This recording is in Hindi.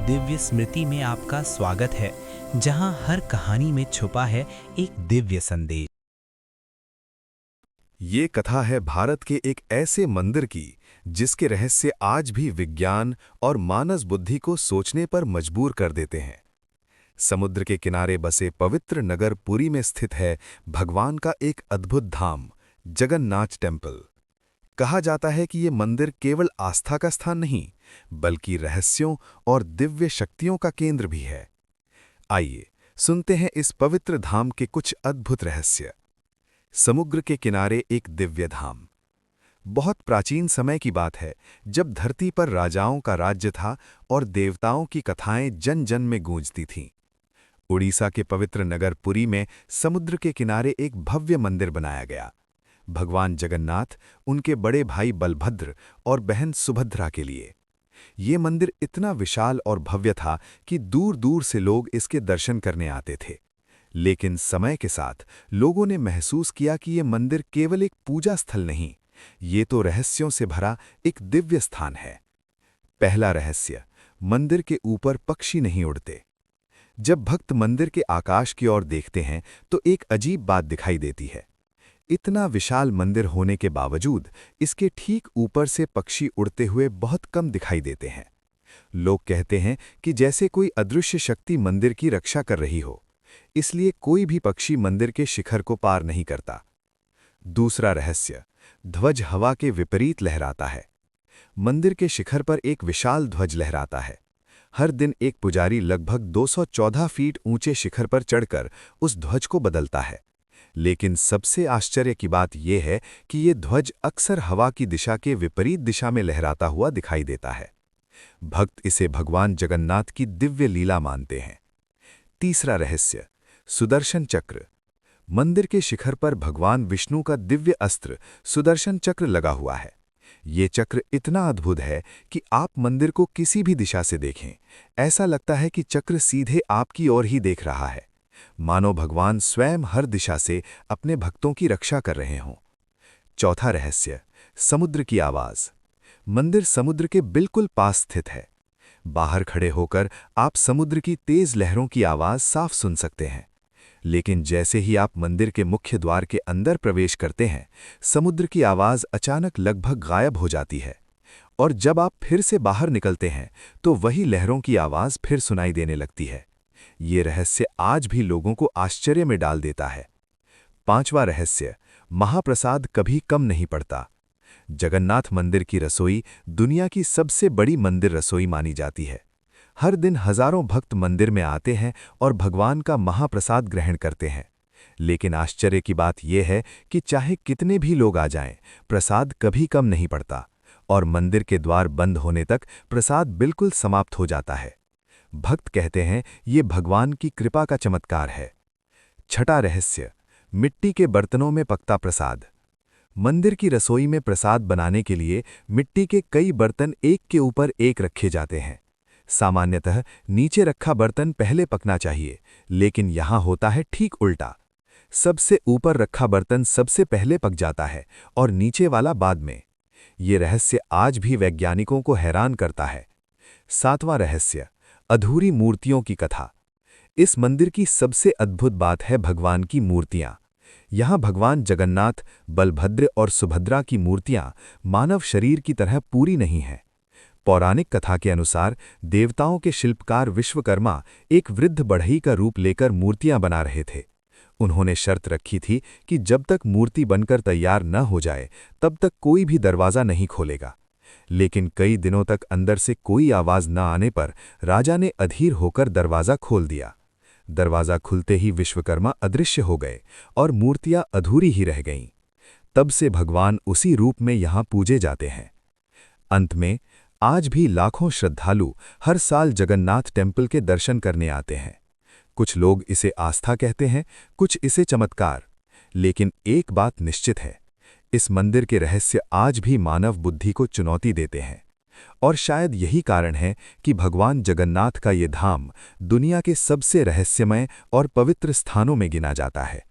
दिव्य स्मृति में आपका स्वागत है, जहां हर कहानी में छुपा है एक दिव्य संदेश। ये कथा है भारत के एक ऐसे मंदिर की जिसके रहस्य आज भी विज्ञान और मानव बुद्धि को सोचने पर मजबूर कर देते हैं। समुद्र के किनारे बसे पवित्र नगर पुरी में स्थित है भगवान का एक अद्भुत धाम, जगन्नाथ टेम्पल। कहा जाता है कि ये मंदिर केवल आस्था का स्थान नहीं, बल्कि रहस्यों और दिव्य शक्तियों का केंद्र भी है। आइए सुनते हैं इस पवित्र धाम के कुछ अद्भुत रहस्य। समुद्र के किनारे एक दिव्य धाम। बहुत प्राचीन समय की बात है, जब धरती पर राजाओं का राज्य था और देवताओं की कथाएं जन जन में गूंजती थीं। उड़ीसा के पवित्र नगर पुरी में समुद्र के किनारे एक भव्य मंदिर बनाया गया। भगवान जगन्नाथ, उनके बड़े भाई बलभद्र और बहन सुभद्रा के लिए। ये मंदिर इतना विशाल और भव्य था कि दूर दूर से लोग इसके दर्शन करने आते थे। लेकिन समय के साथ लोगों ने महसूस किया कि ये मंदिर केवल एक पूजा स्थल नहीं, ये तो रहस्यों से भरा एक दिव्य स्थान है। पहला रहस्य, मंदिर के ऊपर पक्षी नहीं उड़ते। जब भक्त मंदिर के आकाश की ओर देखते हैं तो एक अजीब बात दिखाई देती है। इतना विशाल मंदिर होने के बावजूद इसके ठीक ऊपर से पक्षी उड़ते हुए बहुत कम दिखाई देते हैं। लोग कहते हैं कि जैसे कोई अदृश्य शक्ति मंदिर की रक्षा कर रही हो, इसलिए कोई भी पक्षी मंदिर के शिखर को पार नहीं करता। दूसरा रहस्य, ध्वज हवा के विपरीत लहराता है। मंदिर के शिखर पर एक विशाल ध्वज लहराता है। हर दिन एक पुजारी लगभग 214 फीट ऊंचे शिखर पर चढ़कर उस ध्वज को बदलता है। लेकिन सबसे आश्चर्य की बात यह है कि ये ध्वज अक्सर हवा की दिशा के विपरीत दिशा में लहराता हुआ दिखाई देता है। भक्त इसे भगवान जगन्नाथ की दिव्य लीला मानते हैं। तीसरा रहस्य, सुदर्शन चक्र। मंदिर के शिखर पर भगवान विष्णु का दिव्य अस्त्र सुदर्शन चक्र लगा हुआ है। ये चक्र इतना अद्भुत है कि आप मंदिर को किसी भी दिशा से देखें, ऐसा लगता है कि चक्र सीधे आपकी ओर ही देख रहा है, मानो भगवान स्वयं हर दिशा से अपने भक्तों की रक्षा कर रहे हों। चौथा रहस्य, समुद्र की आवाज। मंदिर समुद्र के बिल्कुल पास स्थित है। बाहर खड़े होकर आप समुद्र की तेज लहरों की आवाज साफ सुन सकते हैं। लेकिन जैसे ही आप मंदिर के मुख्य द्वार के अंदर प्रवेश करते हैं, समुद्र की आवाज अचानक लगभग गायब हो जाती है। और जब आप फिर से बाहर निकलते हैं तो वही लहरों की आवाज फिर सुनाई देने लगती है। ये रहस्य आज भी लोगों को आश्चर्य में डाल देता है। पांचवा रहस्य, महाप्रसाद कभी कम नहीं पड़ता। जगन्नाथ मंदिर की रसोई दुनिया की सबसे बड़ी मंदिर रसोई मानी जाती है। हर दिन हजारों भक्त मंदिर में आते हैं और भगवान का महाप्रसाद ग्रहण करते हैं। लेकिन आश्चर्य की बात यह है कि चाहे कितने भी लोग आ जाएं, प्रसाद कभी कम नहीं पड़ता और मंदिर के द्वार बंद होने तक प्रसाद बिल्कुल समाप्त हो जाता है। भक्त कहते हैं ये भगवान की कृपा का चमत्कार है। छठा रहस्य, मिट्टी के बर्तनों में पकता प्रसाद। मंदिर की रसोई में प्रसाद बनाने के लिए मिट्टी के कई बर्तन एक के ऊपर एक रखे जाते हैं। सामान्यतः नीचे रखा बर्तन पहले पकना चाहिए, लेकिन यहां होता है ठीक उल्टा। सबसे ऊपर रखा बर्तन सबसे पहले पक जाता है और नीचे वाला बाद में। ये रहस्य आज भी वैज्ञानिकों को हैरान करता है। सातवां रहस्य, अधूरी मूर्तियों की कथा। इस मंदिर की सबसे अद्भुत बात है भगवान की मूर्तियां। यहां भगवान जगन्नाथ, बलभद्र और सुभद्रा की मूर्तियां मानव शरीर की तरह पूरी नहीं हैं। पौराणिक कथा के अनुसार देवताओं के शिल्पकार विश्वकर्मा एक वृद्ध बढ़ई का रूप लेकर मूर्तियां बना रहे थे। उन्होंने शर्त रखी थी कि जब तक मूर्ति बनकर तैयार न हो जाए तब तक कोई भी दरवाज़ा नहीं खोलेगा। लेकिन कई दिनों तक अंदर से कोई आवाज़ न आने पर राजा ने अधीर होकर दरवाज़ा खोल दिया। दरवाज़ा खुलते ही विश्वकर्मा अदृश्य हो गए और मूर्तियां अधूरी ही रह गईं। तब से भगवान उसी रूप में यहाँ पूजे जाते हैं। अंत में आज भी लाखों श्रद्धालु हर साल जगन्नाथ टेम्पल के दर्शन करने आते हैं। कुछ लोग इसे आस्था कहते हैं, कुछ इसे चमत्कार। लेकिन एक बात निश्चित है, इस मंदिर के रहस्य आज भी मानव बुद्धि को चुनौती देते हैं। और शायद यही कारण है कि भगवान जगन्नाथ का ये धाम दुनिया के सबसे रहस्यमय और पवित्र स्थानों में गिना जाता है।